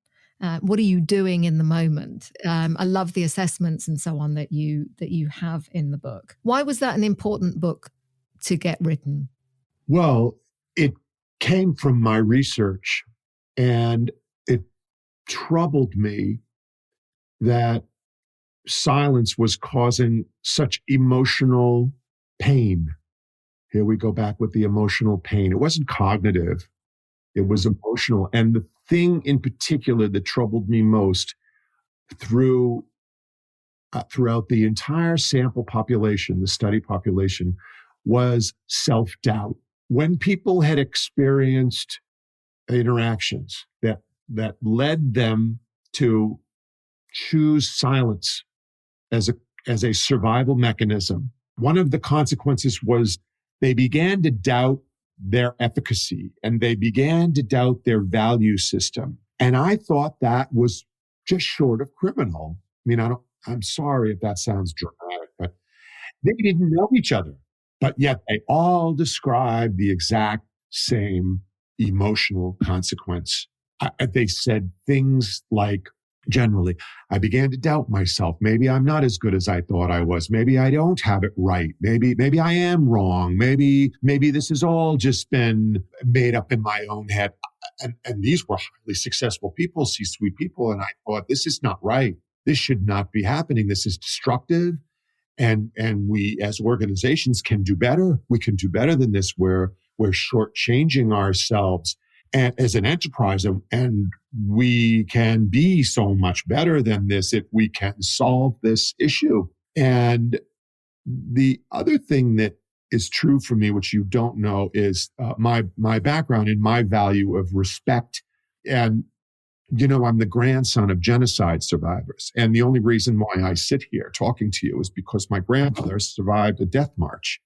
What are you doing in the moment? I love the assessments and so on that you have in the book. Why was that an important book to get written? Well, it came from my research, and it troubled me that silence was causing such emotional pain. Here we go back with the emotional pain. It wasn't cognitive. It was emotional. And the thing in particular that troubled me most throughout the entire sample population, the study population, was self-doubt. When people had experienced interactions that led them to choose silence as a survival mechanism, one of the consequences was they began to doubt their efficacy, and they began to doubt their value system. And I thought that was just short of criminal. I mean, I'm sorry if that sounds dramatic, but they didn't know each other, but yet they all described the exact same emotional consequence. They said things like, generally, I began to doubt myself. Maybe I'm not as good as I thought I was. Maybe I don't have it right. Maybe I am wrong. Maybe this has all just been made up in my own head. And these were highly successful people, C-suite people. And I thought, this is not right. This should not be happening. This is destructive. And we as organizations can do better. We can do better than this. We're shortchanging ourselves and as an enterprise, and we can be so much better than this if we can solve this issue. And the other thing that is true for me, which you don't know, is my background and my value of respect. And, I'm the grandson of genocide survivors. And the only reason why I sit here talking to you is because my grandmother survived a death march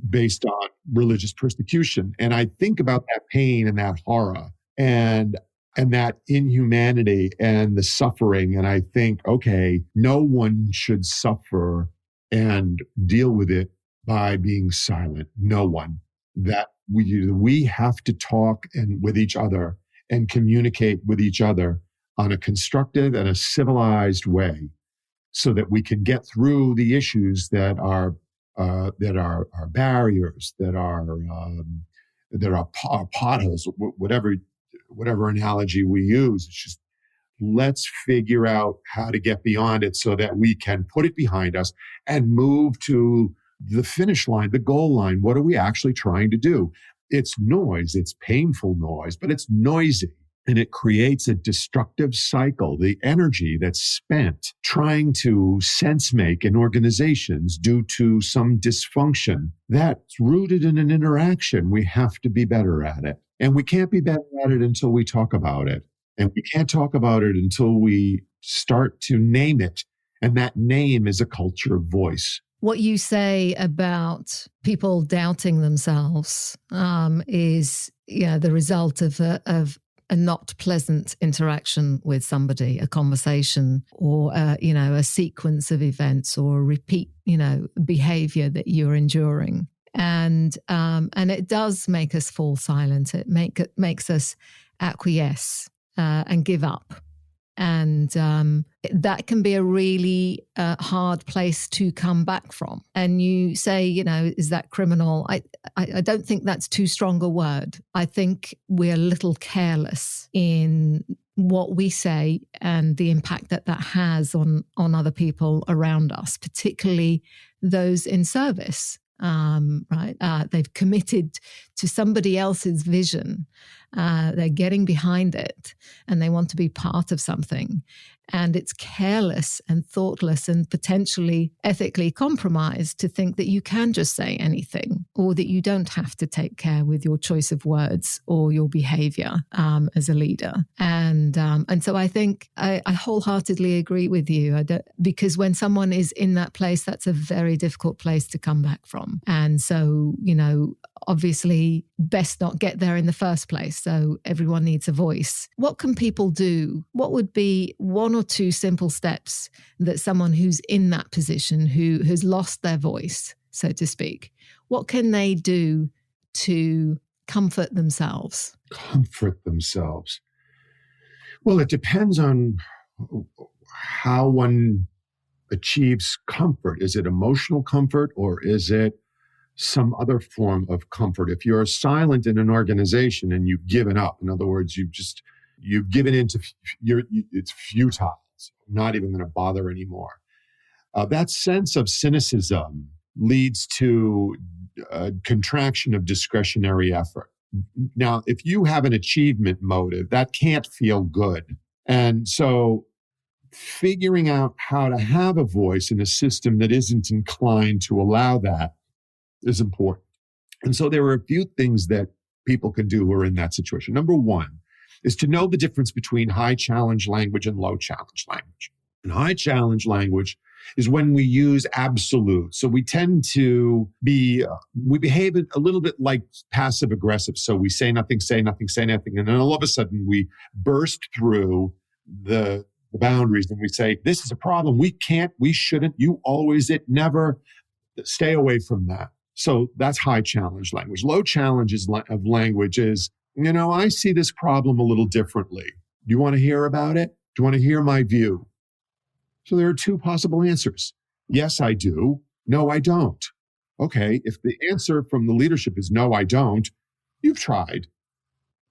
based on religious persecution. And I think about that pain and that horror and that inhumanity and the suffering. And I think, okay, no one should suffer and deal with it by being silent. No one. That we have to talk with each other and communicate with each other on a constructive and a civilized way so that we can get through the issues that are barriers, that are potholes, whatever analogy we use. It's just, let's figure out how to get beyond it so that we can put it behind us and move to the finish line, the goal line. What are we actually trying to do? It's noise. It's painful noise, but it's noisy. And it creates a destructive cycle. The energy that's spent trying to sense make in organizations due to some dysfunction, that's rooted in an interaction. We have to be better at it. And we can't be better at it until we talk about it. And we can't talk about it until we start to name it. And that name is a culture of voice. What you say about people doubting themselves is the result of a not pleasant interaction with somebody, a conversation, or a sequence of events, or a repeat behavior that you're enduring, and it does make us fall silent. It makes us acquiesce and give up, and that can be a really hard place to come back from. And you say, is that criminal? I don't think that's too strong a word. I think we're a little careless in what we say and the impact that has on other people around us, particularly those in service. Right? They've committed to somebody else's vision, They're getting behind it and they want to be part of something. And it's careless and thoughtless and potentially ethically compromised to think that you can just say anything or that you don't have to take care with your choice of words or your behavior as a leader. And so I think I wholeheartedly agree with you because when someone is in that place, that's a very difficult place to come back from. And so, obviously best not get there in the first place. So everyone needs a voice. What can people do? What would be one or two simple steps that someone who's in that position, who has lost their voice, so to speak, what can they do to comfort themselves? Comfort themselves. Well, it depends on how one achieves comfort. Is it emotional comfort or is it some other form of comfort? If you're silent in an organization and you've given up, in other words, you've given into, it's futile. It's not even going to bother anymore. That sense of cynicism leads to a contraction of discretionary effort. Now, if you have an achievement motive, that can't feel good. And so figuring out how to have a voice in a system that isn't inclined to allow that is important. And so there are a few things that people can do who are in that situation. Number one is to know the difference between high challenge language and low challenge language. And high challenge language is when we use absolute. So we tend to we behave a little bit like passive aggressive. So we say nothing, say nothing, say nothing. And then all of a sudden we burst through the boundaries and we say, this is a problem. We can't, we shouldn't, you always, it never, stay away from that. So that's high challenge language. Low challenge of language is, I see this problem a little differently. Do you want to hear about it? Do you want to hear my view? So there are two possible answers. Yes, I do. No, I don't. Okay, if the answer from the leadership is no, I don't, you've tried.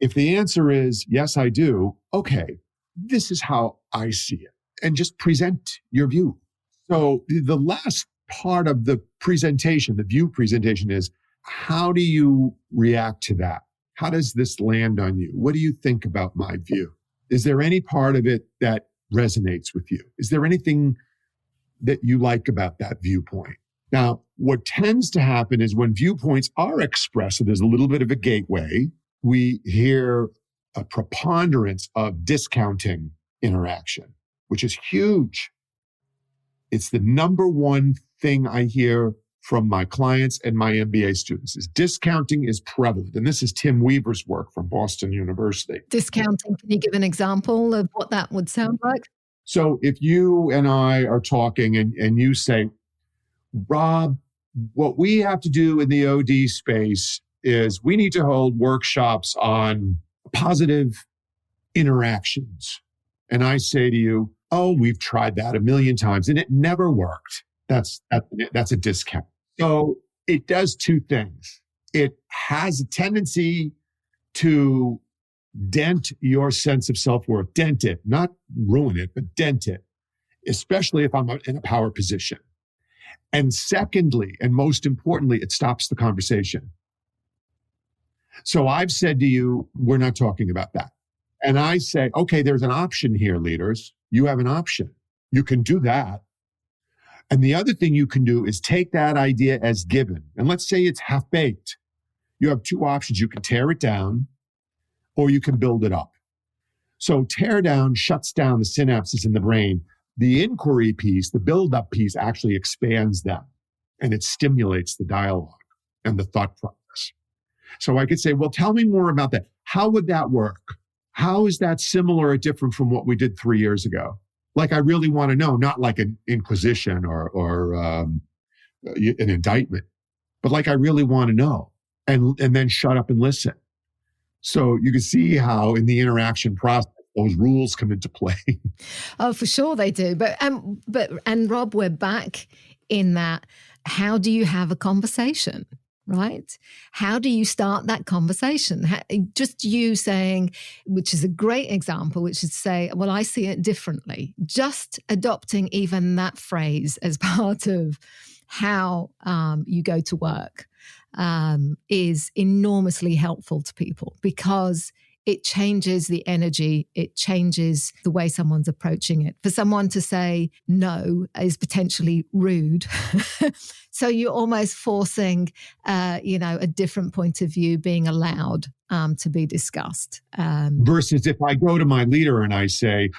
If the answer is yes, I do, okay, this is how I see it. And just present your view. So the last part of the presentation, the view presentation, is how do you react to that? How does this land on you? What do you think about my view? Is there any part of it that resonates with you? Is there anything that you like about that viewpoint? Now, what tends to happen is when viewpoints are expressed, so there's a little bit of a gateway, we hear a preponderance of discounting interaction, which is huge. It's the number one thing I hear from my clients and my MBA students is discounting is prevalent. And this is Tim Weaver's work from Boston University. Discounting, can you give an example of what that would sound like? So if you and I are talking and you say, Rob, what we have to do in the OD space is we need to hold workshops on positive interactions. And I say to you, oh, we've tried that 1,000,000 times and it never worked. That's a discount. So it does two things. It has a tendency to dent your sense of self-worth. Dent it, not ruin it, but dent it, especially if I'm in a power position. And secondly, and most importantly, it stops the conversation. So I've said to you, we're not talking about that. And I say, okay, there's an option here, leaders. You have an option. You can do that. And the other thing you can do is take that idea as given. And let's say it's half-baked. You have two options. You can tear it down or you can build it up. So tear down shuts down the synapses in the brain. The inquiry piece, the build-up piece actually expands them and it stimulates the dialogue and the thought process. So I could say, well, tell me more about that. How would that work? How is that similar or different from what we did 3 years ago? Like, I really want to know, not like an inquisition or an indictment, but like, I really want to know and then shut up and listen. So you can see how in the interaction process, those rules come into play. Oh, for sure they do. But Rob, we're back in that. How do you have a conversation? Right? How do you start that conversation? Just you saying, which is a great example, which is to say, well, I see it differently. Just adopting even that phrase as part of how you go to work is enormously helpful to people because it changes the energy. It changes the way someone's approaching it. For someone to say no is potentially rude. So you're almost forcing, a different point of view being allowed to be discussed. Versus if I go to my leader and I say,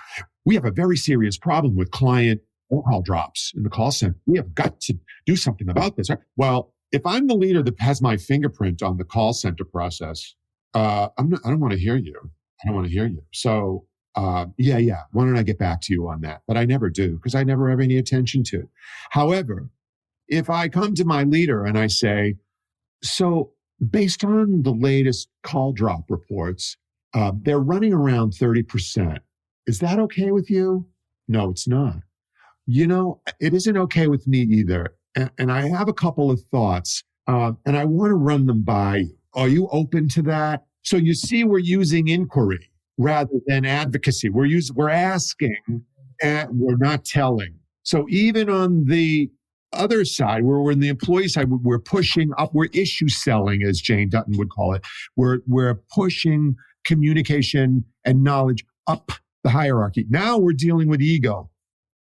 we have a very serious problem with client call drops in the call center. We have got to do something about this. Well, if I'm the leader that has my fingerprint on the call center process, I don't want to hear you. I don't want to hear you. So, yeah. Why don't I get back to you on that? But I never do because I never have any attention to. However, if I come to my leader and I say, so based on the latest call drop reports, they're running around 30%. Is that okay with you? No, it's not. It isn't okay with me either. And I have a couple of thoughts, and I want to run them by you. Are you open to that? So you see, we're using inquiry rather than advocacy. We're asking, and we're not telling. So even on the other side, where we're in the employee side, we're pushing up. We're issue selling, as Jane Dutton would call it. We're pushing communication and knowledge up the hierarchy. Now we're dealing with ego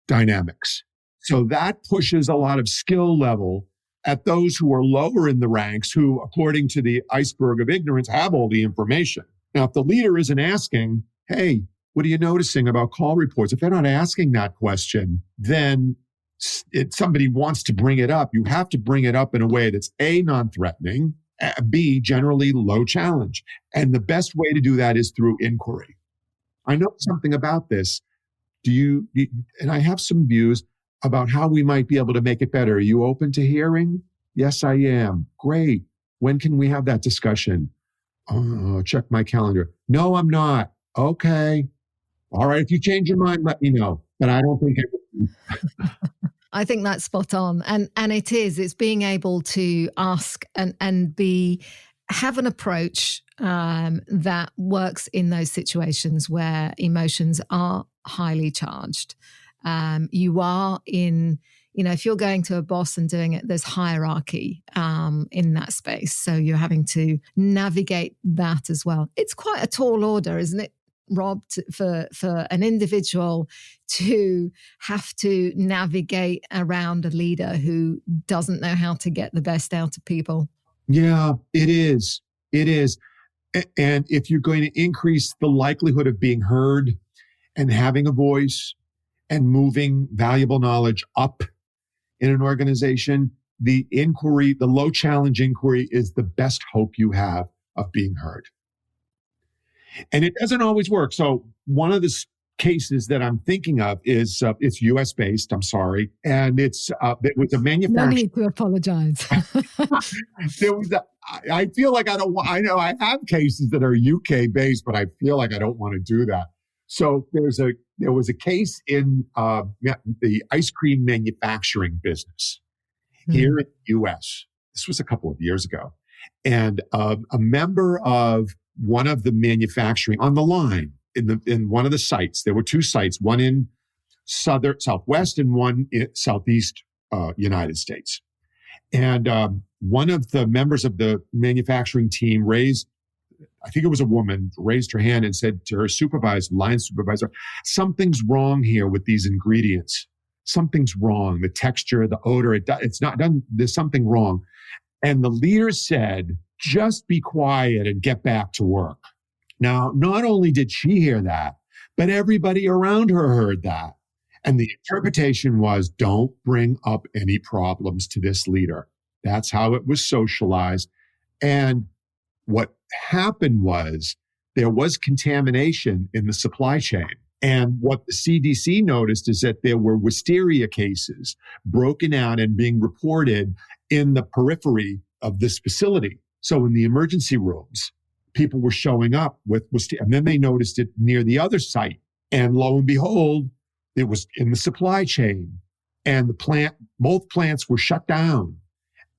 dynamics. So that pushes a lot of skill level at those who are lower in the ranks, who, according to the iceberg of ignorance, have all the information. Now, if the leader isn't asking, hey, what are you noticing about call reports? If they're not asking that question, then somebody wants to bring it up. You have to bring it up in a way that's A, non-threatening, B, generally low challenge. And the best way to do that is through inquiry. I know something about this. And I have some views about how we might be able to make it better. Are you open to hearing? Yes, I am. Great. When can we have that discussion? Oh, check my calendar. No, I'm not. Okay. All right. If you change your mind, let me know. But I don't think it. I think that's spot on. And it's being able to ask and have an approach that works in those situations where emotions are highly charged. You are in, if you're going to a boss and doing it, there's hierarchy in that space. So you're having to navigate that as well. It's quite a tall order, isn't it, Rob, for an individual to have to navigate around a leader who doesn't know how to get the best out of people? Yeah, it is. It is. And if you're going to increase the likelihood of being heard and having a voice and moving valuable knowledge up in an organization, the low challenge inquiry is the best hope you have of being heard. And it doesn't always work. So one of the cases that I'm thinking of is, it's US based, I'm sorry. And it was a manufacturer. No need to apologize. I feel like I know I have cases that are UK based, but I feel like I don't want to do that. So there was a case in the ice cream manufacturing business here in the US. This was a couple of years ago. And a member of one of the manufacturing on the line in one of the sites, there were two sites, one in Southwest and one in Southeast United States. And one of the members of the manufacturing team I think it was a woman, raised her hand and said to her line supervisor, something's wrong here with these ingredients. Something's wrong. The texture, the odor, it's not done. There's something wrong. And the leader said, just be quiet and get back to work. Now, not only did she hear that, but everybody around her heard that. And the interpretation was, don't bring up any problems to this leader. That's how it was socialized. And what happened was there was contamination in the supply chain. And what the CDC noticed is that there were wisteria cases broken out and being reported in the periphery of this facility. So in the emergency rooms, people were showing up with wisteria. And then they noticed it near the other site. And lo and behold, it was in the supply chain. And both plants were shut down.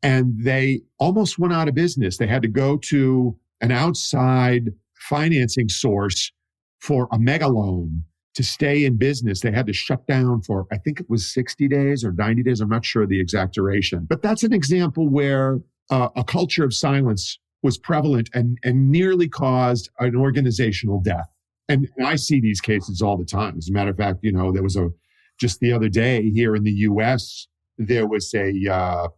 And they almost went out of business. They had to go to an outside financing source for a mega loan to stay in business. They had to shut down for, I think it was 60 days or 90 days. I'm not sure the exact duration. But that's an example where a culture of silence was prevalent and nearly caused an organizational death. And I see these cases all the time. As a matter of fact, there was just the other day here in the US, there was a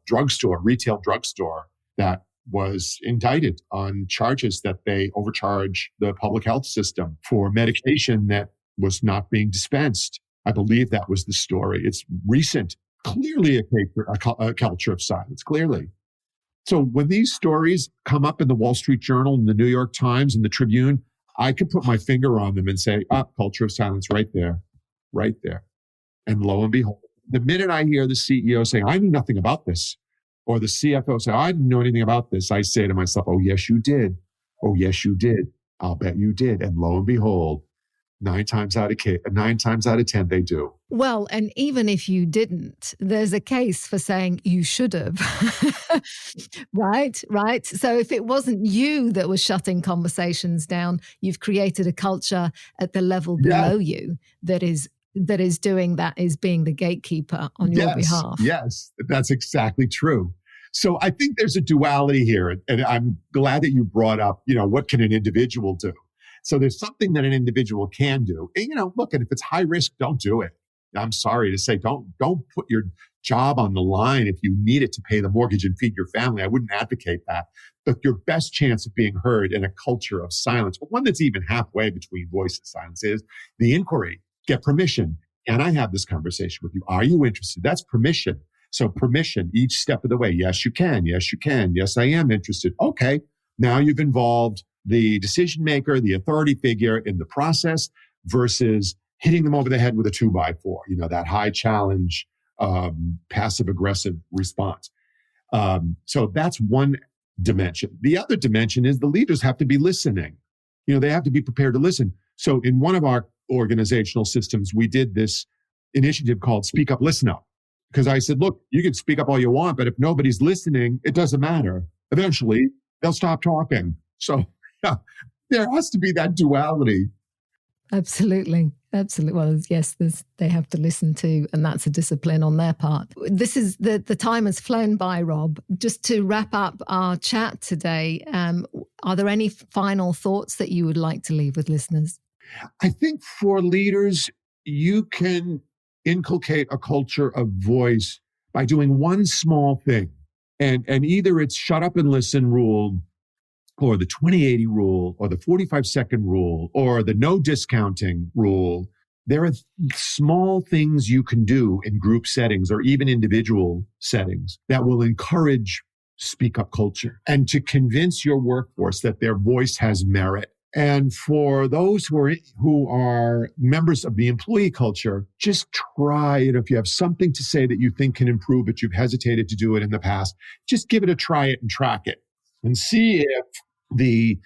retail drugstore that was indicted on charges that they overcharge the public health system for medication that was not being dispensed. I believe that was the story. It's recent, clearly a culture of silence, clearly. So when these stories come up in the Wall Street Journal and the New York Times and the Tribune, I could put my finger on them and say, culture of silence right there. And lo and behold, the minute I hear the CEO saying, I knew nothing about this, or the CFO say, I didn't know anything about this, I say to myself, oh, yes, you did. Oh, yes, you did. I'll bet you did. And lo and behold, 9 times out of 10, they do. Well, and even if you didn't, there's a case for saying you should have. Right. So if it wasn't you that was shutting conversations down, you've created a culture at the level below you that is doing that, is being the gatekeeper on your behalf. Yes, that's exactly true. So I think there's a duality here. And I'm glad that you brought up, what can an individual do? So there's something that an individual can do. And, look, and if it's high risk, don't do it. I'm sorry to say, don't put your job on the line if you need it to pay the mortgage and feed your family. I wouldn't advocate that. But your best chance of being heard in a culture of silence, one that's even halfway between voice and silence, is the inquiry. Get permission. Can I have this conversation with you? Are you interested? That's permission. So permission each step of the way. Yes, you can. Yes, you can. Yes, I am interested. Okay. Now you've involved the decision maker, the authority figure in the process versus hitting them over the head with a 2x4, that high challenge, passive aggressive response. So that's one dimension. The other dimension is the leaders have to be listening. They have to be prepared to listen. So in one of our organizational systems, we did this initiative called Speak Up, Listen Up. Because I said, look, you can speak up all you want, but if nobody's listening, it doesn't matter. Eventually, they'll stop talking. So there has to be that duality. Absolutely. Well, yes, they have to listen to, and that's a discipline on their part. This is the time has flown by, Rob. Just to wrap up our chat today, are there any final thoughts that you would like to leave with listeners? I think for leaders, you can inculcate a culture of voice by doing one small thing. And either it's shut up and listen rule, or the 20/80 rule, or the 45-second rule, or the no discounting rule. There are small things you can do in group settings or even individual settings that will encourage speak up culture and to convince your workforce that their voice has merit. And for those who are members of the employee culture, just try it. If you have something to say that you think can improve, but you've hesitated to do it in the past, just give it a try it and track it and see if the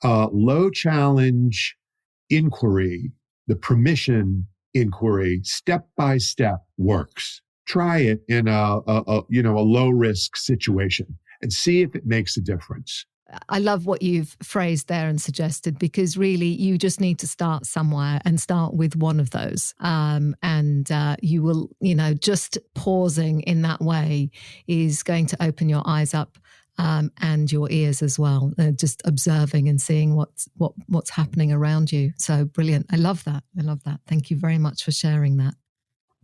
low challenge inquiry, the permission inquiry, step by step works. Try it in a low risk situation and see if it makes a difference. I love what you've phrased there and suggested, because really you just need to start somewhere and start with one of those. And you will, just pausing in that way is going to open your eyes up and your ears as well, just observing and seeing what's happening around you. So brilliant. I love that. Thank you very much for sharing that.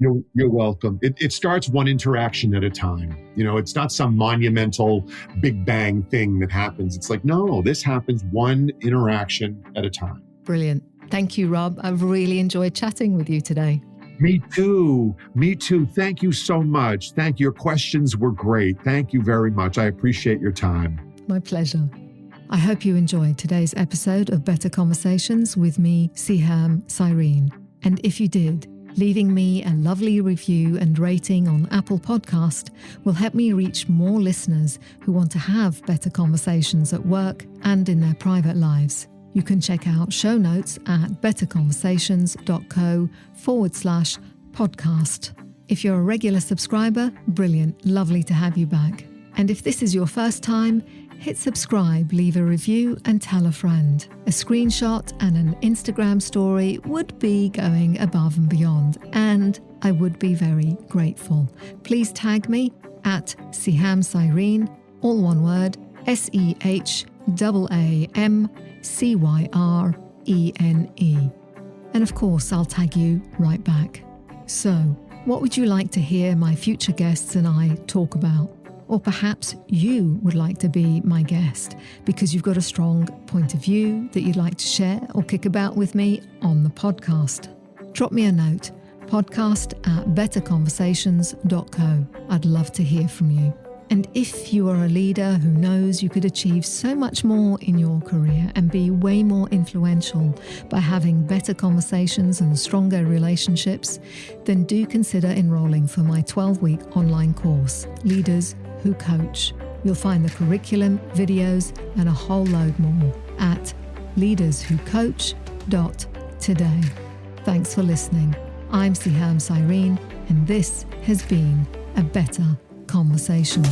You're welcome. It starts one interaction at a time. It's not some monumental Big Bang thing that happens. It's like, no, this happens one interaction at a time. Brilliant. Thank you, Rob. I've really enjoyed chatting with you today. Me too. Thank you so much. Thank you. Your questions were great. Thank you very much. I appreciate your time. My pleasure. I hope you enjoyed today's episode of Better Conversations with me, Sehaam Cyrene. And if you did, leaving me a lovely review and rating on Apple Podcast will help me reach more listeners who want to have better conversations at work and in their private lives. You can check out show notes at betterconversations.co/podcast. If you're a regular subscriber, brilliant, lovely to have you back. And if this is your first time, hit subscribe, leave a review and tell a friend. A screenshot and an Instagram story would be going above and beyond, and I would be very grateful. Please tag me at Sehaam Cyrene, all one word, SEHAAM AAMCYRENE. And of course, I'll tag you right back. So, what would you like to hear my future guests and I talk about? Or perhaps you would like to be my guest because you've got a strong point of view that you'd like to share or kick about with me on the podcast. Drop me a note, podcast@betterconversations.co. I'd love to hear from you. And if you are a leader who knows you could achieve so much more in your career and be way more influential by having better conversations and stronger relationships, then do consider enrolling for my 12-week online course, Leaders Who Coach. You'll find the curriculum, videos, and a whole load more at leaderswhocoach.today. Thanks for listening. I'm Sehaam Cyrene, and this has been A Better Conversation.